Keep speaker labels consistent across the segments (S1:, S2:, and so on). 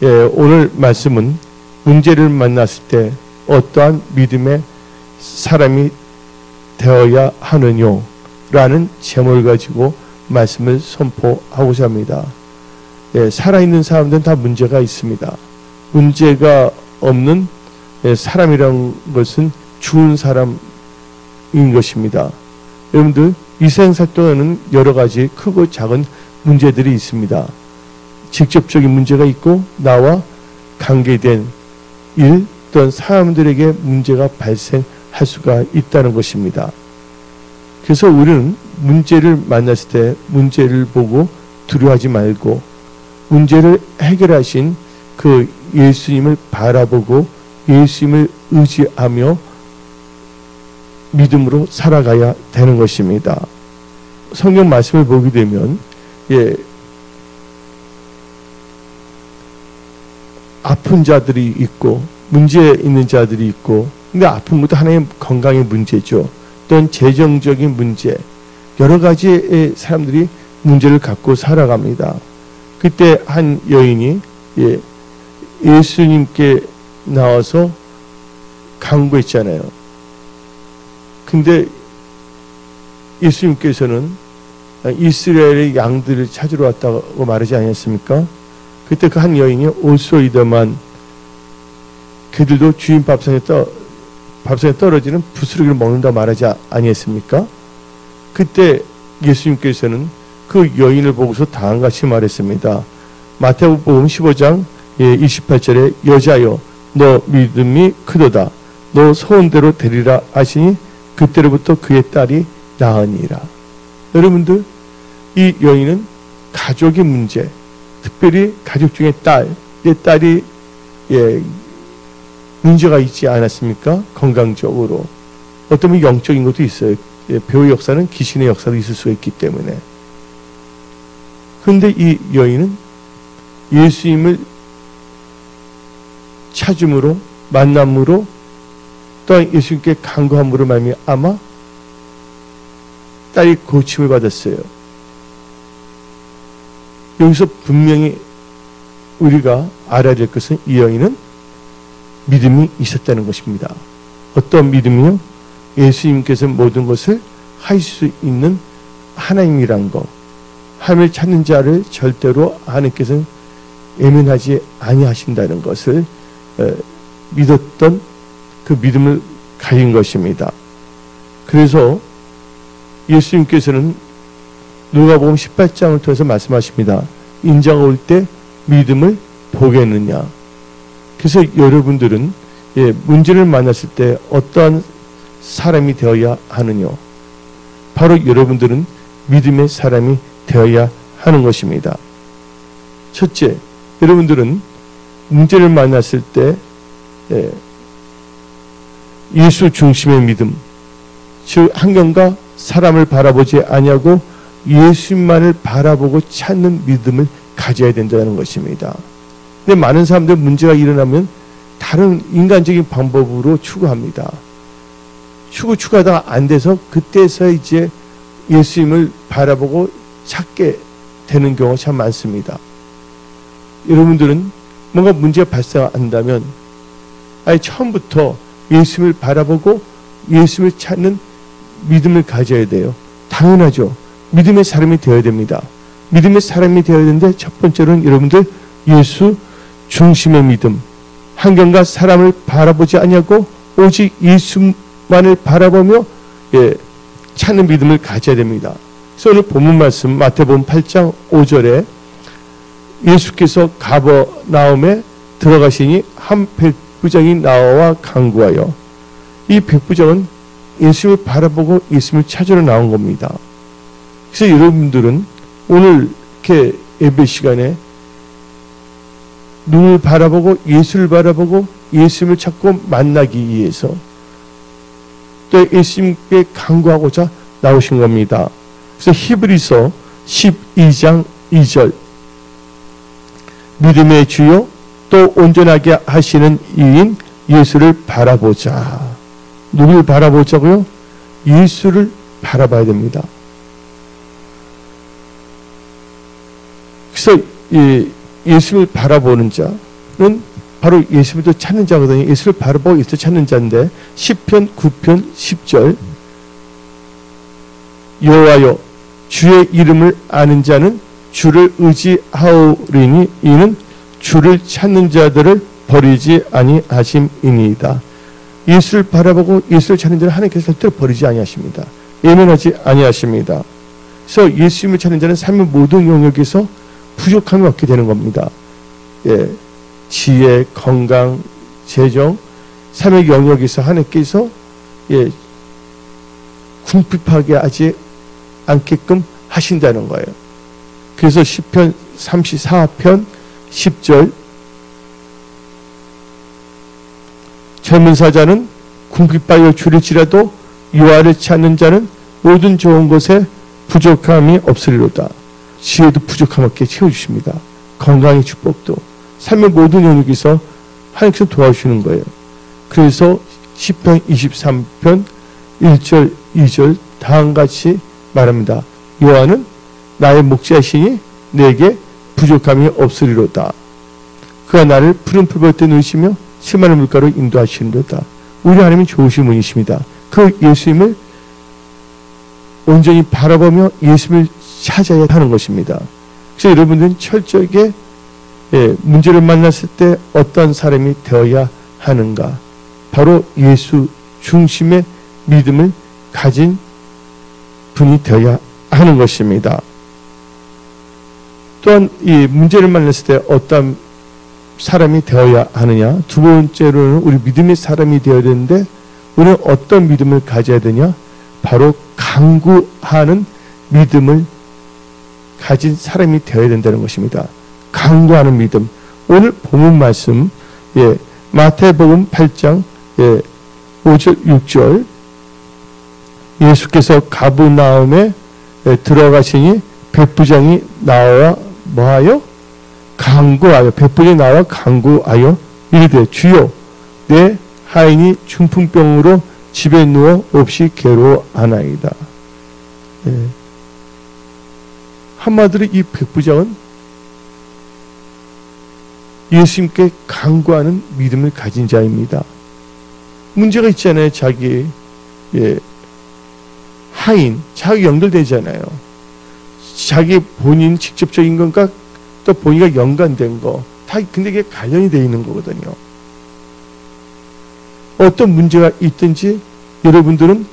S1: 오늘 말씀은 문제를 만났을 때 어떠한 믿음의 사람이 되어야 하느냐라는 제목을 가지고 말씀을 선포하고자 합니다. 살아있는 사람들은 다 문제가 있습니다. 문제가 없는 사람이라는 것은 죽은 사람인 것입니다. 여러분들 이 생살 동안은 여러 가지 크고 작은 문제들이 있습니다. 직접적인 문제가 있고 나와 관계된 일 또는 사람들에게 문제가 발생할 수가 있다는 것입니다. 그래서 우리는 문제를 만났을 때 문제를 보고 두려워하지 말고 문제를 해결하신 그 예수님을 바라보고 예수님을 의지하며 믿음으로 살아가야 되는 것입니다. 성경 말씀을 보게 되면 아픈 자들이 있고 문제 있는 자들이 있고, 근데 아픈 것도 하나의 건강의 문제죠. 또는 재정적인 문제, 여러 가지의 사람들이 문제를 갖고 살아갑니다. 그때 한 여인이 예수님께 나와서 간구했잖아요. 근데 예수님께서는 이스라엘의 양들을 찾으러 왔다고 말하지 않았습니까? 그때 그 한 여인이 올소이더만 그들도 주인 밥상에 떨어지는 부스러기를 먹는다고 말하지 아니했습니까? 그때 예수님께서는 그 여인을 보고서 다음같이 말했습니다. 마태복음 15장 28절에 여자여 너 믿음이 크도다 너 소원대로 되리라 하시니 그때로부터 그의 딸이 나으니라. 여러분들, 이 여인은 가족의 문제, 특별히 가족 중에 내 딸이 문제가 있지 않았습니까? 건강적으로. 어쩌면 영적인 것도 있어요. 배우의 역사는 귀신의 역사도 있을 수가 있기 때문에. 그런데 이 여인은 예수님을 찾음으로, 만남으로, 또한 예수님께 간구함으로 말미암아 딸이 고침을 받았어요. 여기서 분명히 우리가 알아야 될 것은 이 여인은 믿음이 있었다는 것입니다. 어떤 믿음이요? 예수님께서 모든 것을 할 수 있는 하나님이란 것, 하나님을 찾는 자를 절대로 하나님께서는 예민하지 아니하신다는 것을 믿었던 그 믿음을 가진 것입니다. 그래서 예수님께서는 누가복음 18장을 통해서 말씀하십니다. 인자가 올 때 믿음을 보겠느냐. 그래서 여러분들은 문제를 만났을 때 어떠한 사람이 되어야 하느냐. 바로 여러분들은 믿음의 사람이 되어야 하는 것입니다. 첫째, 여러분들은 문제를 만났을 때 예수 중심의 믿음, 즉 환경과 사람을 바라보지 아니하고 예수님만을 바라보고 찾는 믿음을 가져야 된다는 것입니다. 근데 많은 사람들 문제가 일어나면 다른 인간적인 방법으로 추구합니다. 추구하다가 안 돼서 그때서 이제 예수님을 바라보고 찾게 되는 경우가 참 많습니다. 여러분들은 뭔가 문제가 발생한다면 아예 처음부터 예수님을 바라보고 예수님을 찾는 믿음을 가져야 돼요. 당연하죠. 믿음의 사람이 되어야 됩니다. 믿음의 사람이 되어야 되는데 첫 번째로는 여러분들 예수 중심의 믿음, 환경과 사람을 바라보지 아니하고 오직 예수만을 바라보며 찾는 믿음을 가져야 됩니다. 그래서 오늘 본문 말씀 마태복음 8장 5절에 예수께서 가버나움에 들어가시니 한 백부장이 나와 간구하여, 이 백부장은 예수를 바라보고 예수를 찾으러 나온 겁니다. 그래서 여러분들은 오늘 이렇게 예배 시간에 눈을 바라보고 예수를 바라보고 예수님을 찾고 만나기 위해서 또 예수님께 간구하고자 나오신 겁니다. 그래서 히브리서 12장 2절 믿음의 주요 또 온전하게 하시는 이인 예수를 바라보자. 누구를 바라보자고요? 예수를 바라봐야 됩니다. 그래서 예수를 바라보는 자, 바로 예수를 찾는 자거든요. 예수를 바라보고 예수를 찾는 자인데 시편 9편 10절 여호와여 주의 이름을 아는 자는 주를 의지하오리니 이는 주를 찾는 자들을 버리지 아니하심이니이다. 예수를 바라보고 예수를 찾는 자는 하나님께서 절대로 버리지 아니하십니다. 예면하지 아니하십니다. 그래서 예수님을 찾는 자는 삶의 모든 영역에서 부족함이 없게 되는 겁니다. 예, 지혜, 건강, 재정, 삶의 영역에서 하나님께서 예, 궁핍하게 하지 않게끔 하신다는 거예요. 그래서 시편 34편 10절 젊은 사자는 궁핍하여 줄일지라도 여호와를 찾는 자는 모든 좋은 것에 부족함이 없으리로다. 지혜도 부족함 없게 채워주십니다. 건강의 축복도 삶의 모든 영역에서 하나님께서 도와주시는 거예요. 그래서 시편 23편 1절 2절 다음같이 말합니다. 여호와는 나의 목자시니 내게 부족함이 없으리로다. 그가 나를 푸른 풀밭에 누이시며 실만한 물가로 인도하시리로다. 우리 하나님은 좋으신 분이십니다. 그 예수님을 온전히 바라보며 예수님을 찾아야 하는 것입니다. 그래서 여러분들은 철저하게 문제를 만났을 때 어떤 사람이 되어야 하는가? 바로 예수 중심의 믿음을 가진 분이 되어야 하는 것입니다. 또한 이 문제를 만났을 때 어떤 사람이 되어야 하느냐? 두 번째로는 우리 믿음의 사람이 되어야 되는데 우리는 어떤 믿음을 가져야 되냐? 바로 간구하는 믿음을 가진 사람이 되어야 된다는 것입니다. 간구하는 믿음. 오늘 본문 말씀 마태복음 8장 5절 6절 예수께서 가버나움에 들어가시니 백부장이 나와 뭐하여? 간구하여 백부장이 나와 간구하여 이르되 주여 내 하인이 중풍병으로 집에 누워 없이 괴로워하나이다. 한마디로 이 백부장은 예수님께 간구하는 믿음을 가진 자입니다. 문제가 있잖아요. 자기 하인, 자기 연결되잖아요. 자기 본인 직접적인 건가 또 본인과 연관된 거 다 근데 이게 관련이 되어 있는 거거든요. 어떤 문제가 있든지 여러분들은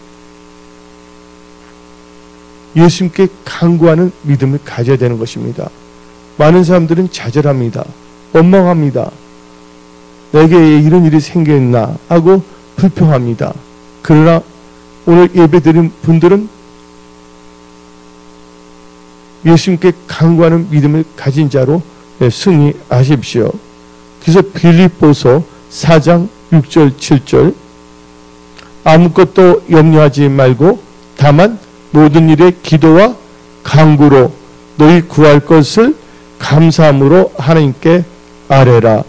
S1: 예수님께 간구하는 믿음을 가져야 되는 것입니다. 많은 사람들은 좌절합니다. 원망합니다. 내게 이런 일이 생겼나 하고 불평합니다. 그러나 오늘 예배드린 분들은 예수님께 간구하는 믿음을 가진 자로 승리하십시오. 그래서 빌립보서 4장 6절 7절 아무것도 염려하지 말고 다만 모든 일에 기도와 간구로 너희 구할 것을 감사함으로 하나님께 아뢰라.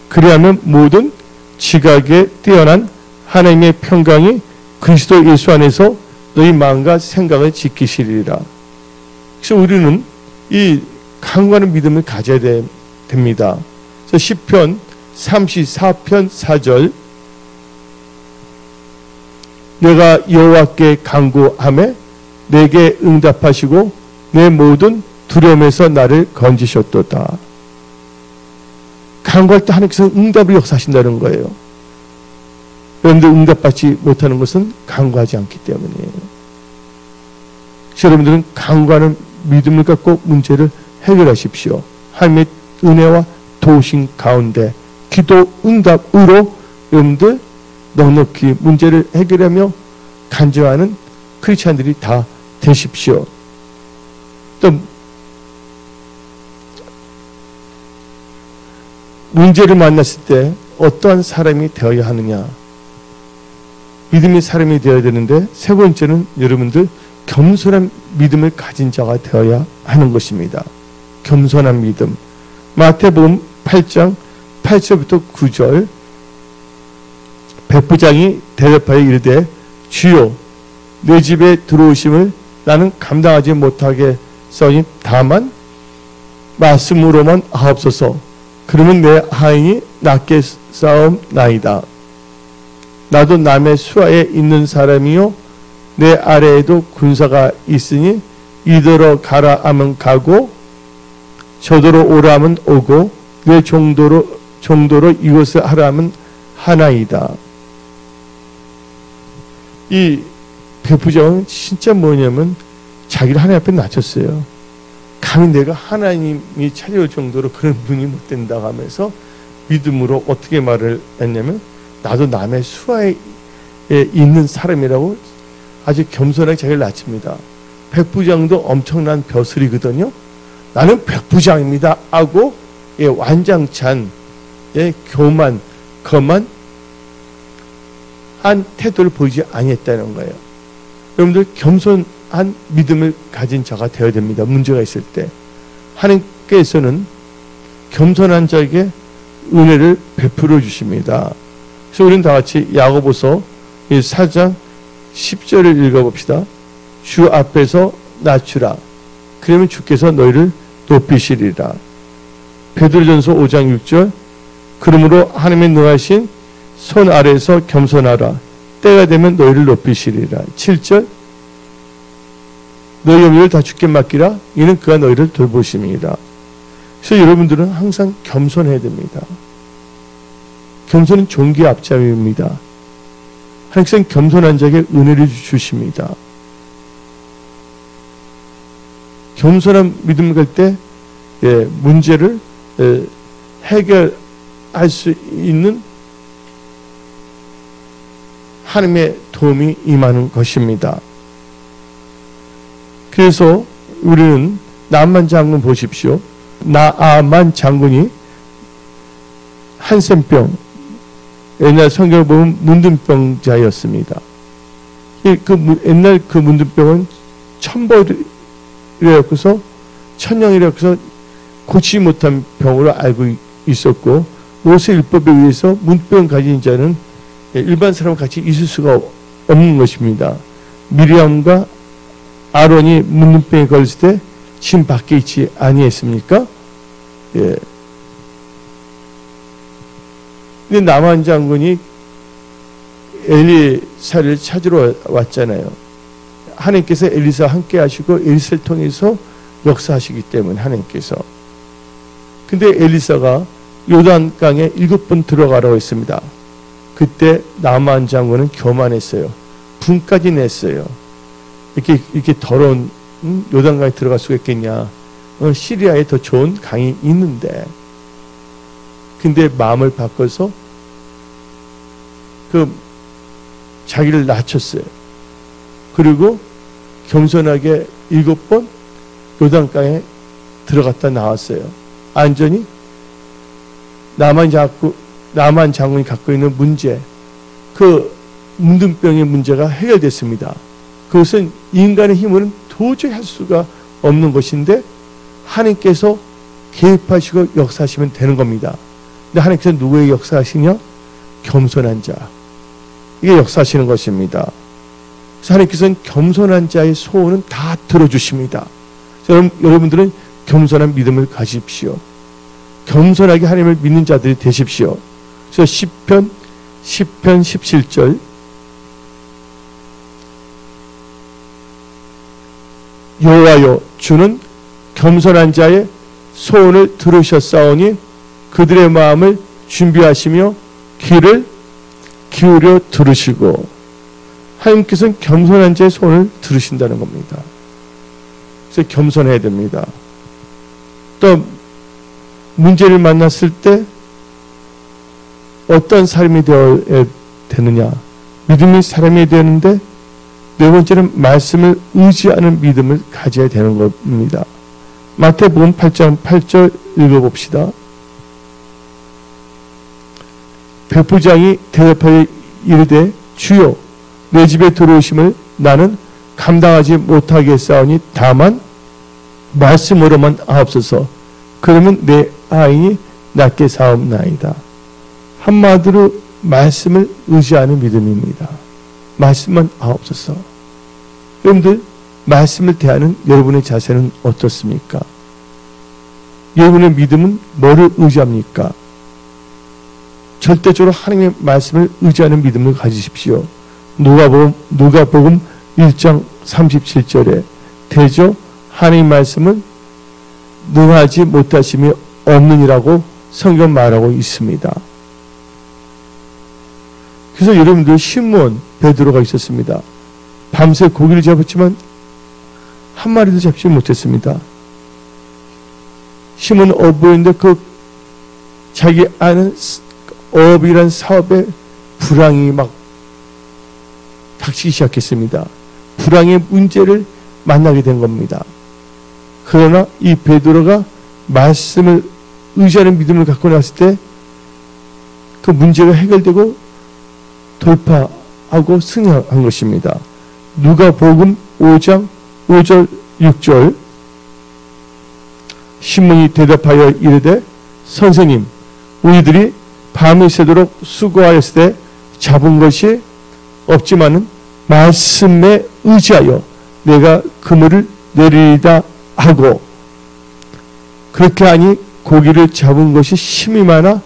S1: 그리하면 모든 지각에 뛰어난 하나님의 평강이 그리스도 예수 안에서 너희 마음과 생각을 지키시리라. 그래서 우리는 이 간구하는 믿음을 가져야 됩니다. 그래서 시편 34편 4절 내가 여호와께 간구하매 내게 응답하시고 내 모든 두려움에서 나를 건지셨도다. 간구할 때 하나님께서 응답을 역사하신다는 거예요. 여러분들 응답받지 못하는 것은 간구하지 않기 때문이에요. 그래서 여러분들은 간구하는 믿음을 갖고 문제를 해결하십시오. 하나님의 은혜와 도우심 가운데 기도 응답으로 여러분들 넉넉히 문제를 해결하며 간증하는 크리스찬들이 다 되십시오. 또 문제를 만났을 때 어떠한 사람이 되어야 하느냐? 믿음의 사람이 되어야 되는데 세 번째는 여러분들 겸손한 믿음을 가진 자가 되어야 하는 것입니다. 겸손한 믿음. 마태복음 8장 8절부터 9절 백부장이 대답하여 이르되 주여 내 집에 들어오심을 나는 감당하지 못하겠으니 다만 말씀으로만 하옵소서. 그러면 내 하인이 낫게 싸움나이다. 나도 남의 수하에 있는 사람이요 내 아래에도 군사가 있으니 이더러 가라 하면 가고 저더러 오라 하면 오고 내 정도로 이것을 하라 하면 하나이다. 이 백부장은 진짜 뭐냐면 자기를 하나님 앞에 낮췄어요. 감히 내가 하나님이 찾아올 정도로 그런 분이 못 된다고 하면서 믿음으로 어떻게 말을 했냐면 나도 남의 수하에 있는 사람이라고 아주 겸손하게 자기를 낮춥니다. 백부장도 엄청난 벼슬이거든요. 나는 백부장입니다 하고 완장찬 교만 거만 한 태도를 보이지 아니했다는 거예요. 여러분들 겸손한 믿음을 가진 자가 되어야 됩니다. 문제가 있을 때 하나님께서는 겸손한 자에게 은혜를 베풀어 주십니다. 그래서 우리는 다 같이 야고보서 4장 10절을 읽어봅시다. 주 앞에서 낮추라. 그러면 주께서 너희를 높이시리라. 베드로전서 5장 6절 그러므로 하나님의 능하신 손 아래에서 겸손하라. 때가 되면 너희를 높이시리라. 7절 너희 염려를 다 주께 맡기라. 이는 그가 너희를 돌보심이라. 그래서 여러분들은 항상 겸손해야 됩니다. 겸손은 존귀의 앞잡이입니다. 하나님께서는 겸손한 자에게 은혜를 주십니다. 겸손한 믿음을 갈 때 문제를 해결할 수 있는 하나님의 도움이 임하는 것입니다. 그래서 우리는 나만 장군 보십시오. 나아만 장군이 한센병, 옛날 성경을 보면 문둥병자였습니다. 옛날 그 문둥병은 천벌이라고서 천령이라고서 고치지 못한 병으로 알고 있었고 모세 율법에 의해서 문둥병 가진 자는 일반 사람과 같이 있을 수가 없는 것입니다. 미리암과 아론이 문둥병에 걸렸을 때 진 밖에 있지 아니했습니까? 예. 근데 나만 장군이 엘리사를 찾으러 왔잖아요. 하나님께서 엘리사와 함께 하시고 엘리사를 통해서 역사하시기 때문에 하나님께서. 근데 엘리사가 요단강에 7번 들어가라고 했습니다. 그때 나만 장군은 교만했어요. 분까지 냈어요. 이렇게 더러운 요단강에 들어갈 수가 있겠냐. 시리아에 더 좋은 강이 있는데. 근데 마음을 바꿔서 자기를 낮췄어요. 그리고 겸손하게 7번 요단강에 들어갔다 나왔어요. 안전히 나만 장군이 갖고 있는 문제, 그 문둥병의 문제가 해결됐습니다. 그것은 인간의 힘으로는 도저히 할 수가 없는 것인데 하나님께서 개입하시고 역사하시면 되는 겁니다. 근데 하나님께서 누구에게 역사하시냐? 겸손한 자. 이게 역사하시는 것입니다. 그래서 하나님께서는 겸손한 자의 소원은 다 들어주십니다. 여러분들은 겸손한 믿음을 가십시오. 겸손하게 하나님을 믿는 자들이 되십시오. 그래서 시편 17절 여호와여 주는 겸손한 자의 소원을 들으셨사오니 그들의 마음을 준비하시며 귀를 기울여 들으시고 하나님께서는 겸손한 자의 소원을 들으신다는 겁니다. 그래서 겸손해야 됩니다. 또 문제를 만났을 때 어떤 삶이 되어야 되느냐. 믿음의 사람이 되는데 네 번째는 말씀을 의지하는 믿음을 가져야 되는 겁니다. 마태복음 8장 8절 읽어봅시다. 백부장이 대답하여 이르되 주여 내 집에 들어오심을 나는 감당하지 못하겠사오니 다만 말씀으로만 하옵소서. 그러면 내 아인이 낫게 사옵나이다. 한마디로 말씀을 의지하는 믿음입니다. 말씀만 하옵소서. 여러분들 말씀을 대하는 여러분의 자세는 어떻습니까? 여러분의 믿음은 뭐를 의지합니까? 절대적으로 하나님의 말씀을 의지하는 믿음을 가지십시오. 누가복음 1장 37절에 대저 하나님 말씀은 능하지 못하심이 없느니라고 성경 말하고 있습니다. 그래서 여러분들 시몬 베드로가 있었습니다. 밤새 고기를 잡았지만 한 마리도 잡지 못했습니다. 시몬은 어부인데 그 자기 아는 어업이란 사업에 불황이 막 닥치기 시작했습니다. 불황의 문제를 만나게 된 겁니다. 그러나 이 베드로가 말씀을 의지하는 믿음을 갖고 나왔을 때 그 문제가 해결되고 돌파하고 승리한 것입니다. 누가복음 5장 5절 6절 시몬이 대답하여 이르되 선생님 우리들이 밤이 새도록 수고하였을 때 잡은 것이 없지만은 말씀에 의지하여 내가 그물을 내리리다 하고 그렇게 하니 고기를 잡은 것이 심히 많아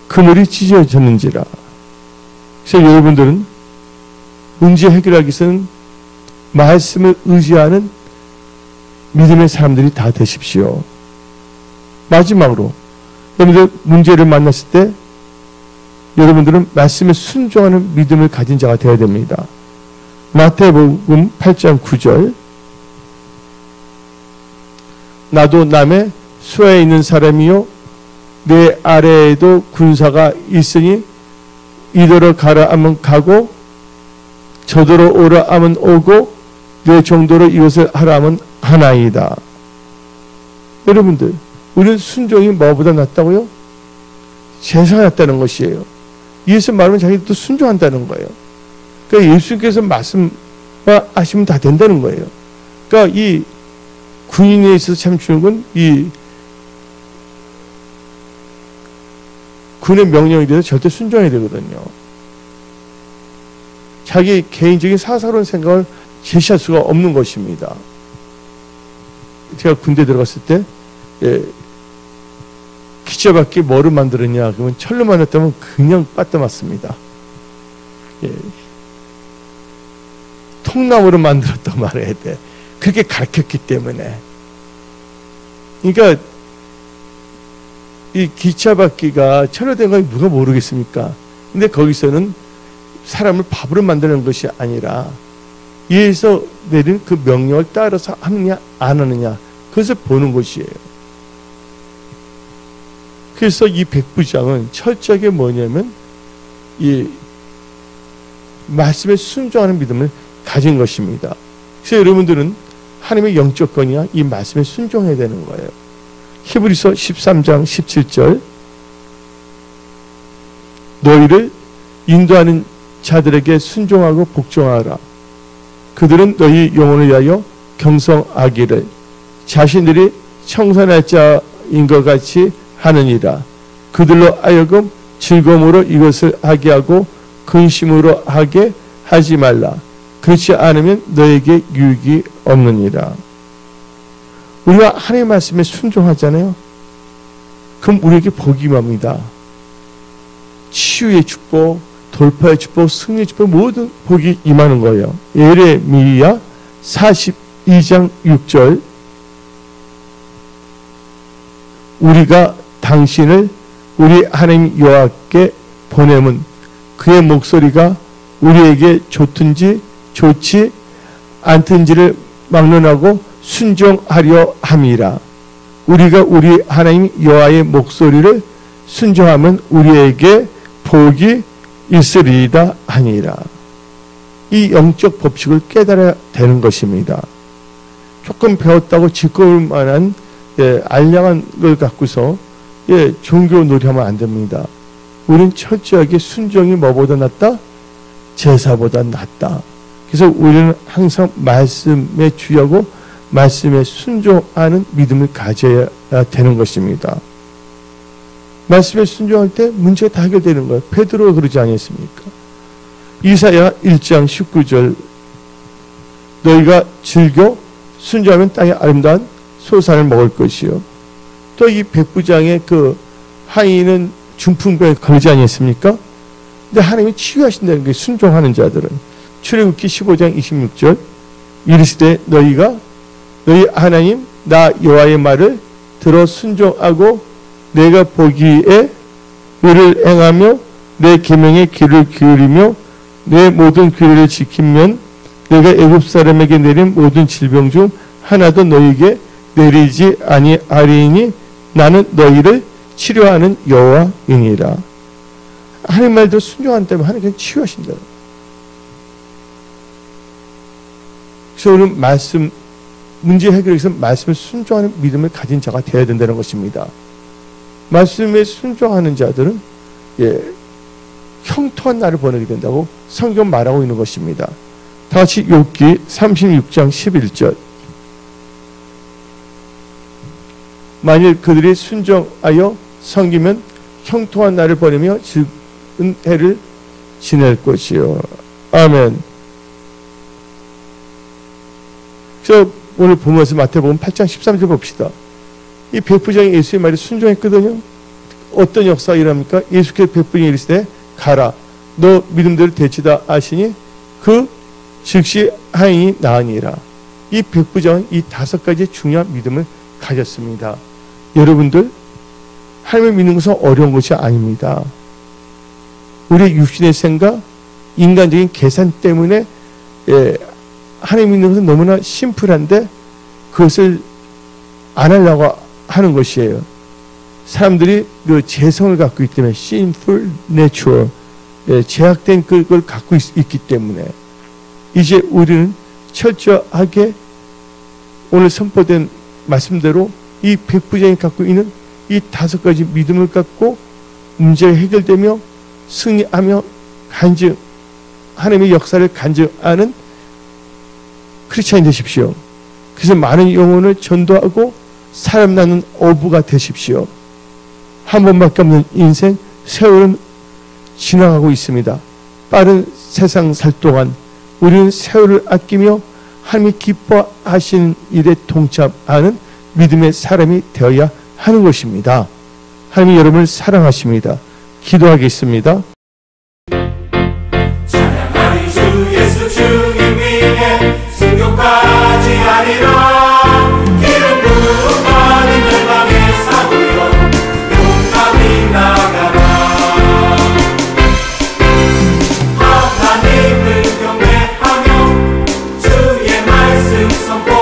S1: 그물이 찢어졌는지라. 그래서 여러분들은 문제 해결하기 위해서는 말씀을 의지하는 믿음의 사람들이 다 되십시오. 마지막으로 여러분들 문제를 만났을 때 여러분들은 말씀에 순종하는 믿음을 가진 자가 되어야 됩니다. 마태복음 8장 9절 나도 남의 수하에 있는 사람이요 내 아래에도 군사가 있으니 이더러 가라 하면 가고 저더러 오라 하면 오고 내 정도로 이것을 하라 하면 하나이다. 여러분들 우리는 순종이 뭐보다 낫다고요? 제사가 낫다는 것이에요. 예수 말하면 자기도 순종한다는 거예요. 그러니까 예수님께서 말씀하시면 다 된다는 거예요. 그러니까 이 군인에 있어서 참 중요한 건 이 군의 명령에 대해서 절대 순종해야 되거든요. 자기 개인적인 사사로운 생각을 제시할 수가 없는 것입니다. 제가 군대 들어갔을 때 기차바퀴 뭐를 만들었냐 그러면 철로 만들었다면 그냥 빠따 맞습니다. 통나무로 만들었다고 말해야 돼. 그렇게 가르쳤기 때문에. 그러니까 이 기차바퀴가 철로 된 건 누가 모르겠습니까? 근데 거기서는 사람을 밥으로 만드는 것이 아니라 위에서 내린 그 명령을 따라서 하느냐 안 하느냐 그것을 보는 것이에요. 그래서 이 백부장은 철저하게 뭐냐면 이 말씀에 순종하는 믿음을 가진 것입니다. 그래서 여러분들은 하나님의 영적 권위와 이 말씀에 순종해야 되는 거예요. 히브리서 13장 17절 너희를 인도하는 자들에게 순종하고 복종하라. 그들은 너희 영혼을 위하여 경성하기를 자신들이 청산할 자인 것 같이 하느니라. 그들로 하여금 즐거움으로 이것을 하게 하고 근심으로 하게 하지 말라. 그렇지 않으면 너에게 유익이 없느니라. 우리가 하나님의 말씀에 순종하잖아요. 그럼 우리에게 복이 임합니다. 치유의 축복, 돌파의 축복, 승리의 축복 모든 복이 임하는 거예요. 예레미야 42장 6절 우리가 당신을 우리 하나님 여호와께 보내면 그의 목소리가 우리에게 좋든지 좋지 않든지를 막론하고 순종하려 함이라. 우리가 우리 하나님 여호와의 목소리를 순종하면 우리에게 복이 있으리이다 하니라. 이 영적 법칙을 깨달아야 되는 것입니다. 조금 배웠다고 짓거울 만한 알량한 걸 갖고서 종교 놀이하면 안 됩니다. 우리는 철저하게 순종이 뭐보다 낫다? 제사보다 낫다. 그래서 우리는 항상 말씀에 주의하고 말씀에 순종하는 믿음을 가져야 되는 것입니다. 말씀에 순종할 때 문제가 다 해결되는 거예요. 베드로가 그러지 않았습니까? 이사야 1장 19절 너희가 즐겨 순종하면 땅의 아름다운 소산을 먹을 것이요 또 이 백부장의 그 하인은 중풍병에 걸리지 아니했습니까? 근데 하나님이 치유하신다는 게 순종하는 자들은. 출애굽기 15장 26절 이르시되 너희 하나님 나 여호와의 말을 들어 순종하고 내가 보기에 의를 행하며 내 계명에 귀를 기울이며 내 모든 규례를 지키면 내가 애굽 사람에게 내린 모든 질병 중 하나도 너희에게 내리지 아니하리니 나는 너희를 치료하는 여호와이니라. 하나님 말대로 순종한다면 하나님께서 치유하신다. 그래서 우리는 말씀 문제 해결하기 위해서 말씀을 순종하는 믿음을 가진 자가 되어야 된다는 것입니다. 말씀에 순종하는 자들은 형통한 날을 보내게 된다고 성경 말하고 있는 것입니다. 다 같이 욥기 36장 11절 만일 그들이 순종하여 섬기면 형통한 날을 보내며 즐거운 해를 지낼 것이요. 아멘. 그래서 오늘 보면서 마태복음 8장 13절 봅시다. 이 백부장이 예수의 말에 순종했거든요. 어떤 역사가 일어납니까? 예수께서 백부장이 이르시되 가라 너 믿음대로 되지다 하시니 그 즉시 하인이 나으니라. 이 백부장은 이 5가지 중요한 믿음을 가졌습니다. 여러분들 하나님을 믿는 것은 어려운 것이 아닙니다. 우리의 육신의 생각, 인간적인 계산 때문에 하나님 믿는 것은 너무나 심플한데 그것을 안 하려고 하는 것이에요. 사람들이 그 재성을 갖고 있기 때문에 sinful nature, 제약된 그걸 갖고 있기 때문에 이제 우리는 철저하게 오늘 선포된 말씀대로 이 백부장이 갖고 있는 이 5가지 믿음을 갖고 문제가 해결되며 승리하며 하나님의 역사를 간증하는 크리스찬이 되십시오. 그래서 많은 영혼을 전도하고 사람 낳는 어부가 되십시오. 한 번밖에 없는 인생 세월은 지나가고 있습니다. 빠른 세상 살 동안 우리는 세월을 아끼며 하나님이 기뻐하시는 일에 동참하는 믿음의 사람이 되어야 하는 것입니다. 하나님이 여러분을 사랑하십니다. 기도하겠습니다.
S2: 찬양하리 주 예수 주님 위에 순교까지 하리라. 기름 부은 많은 열방의 사도여 용감히 나가라. 하나님을 경배하며 주의 말씀 선포